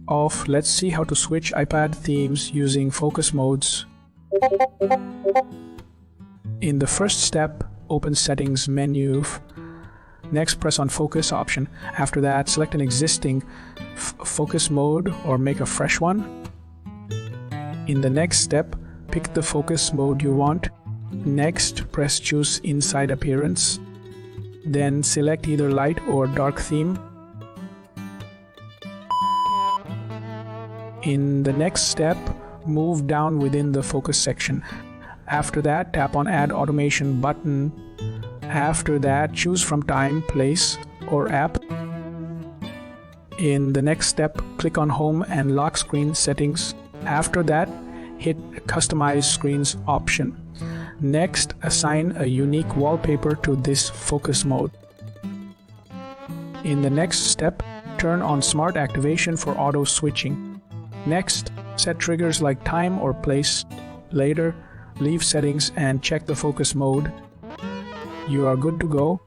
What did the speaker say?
off, let's see how to switch iPad themes using focus modes. In the first step, open Settings menu. Next, press on Focus option. After that, select an existing focus mode or make a fresh one. In the next step, pick the focus mode you want. Next, press Choose Inside Appearance. Then select either light or dark theme. In the next step, move down within the focus section. After that, tap on Add Automation button. After that, choose from Time, Place, or App. In the next step, click on Home and Lock Screen Settings. After that, hit Customize Screens option. Next, assign a unique wallpaper to this focus mode. In the next step, turn on Smart Activation for auto switching. Next, set triggers like time or place. Later, leave settings and check the focus mode. You are good to go.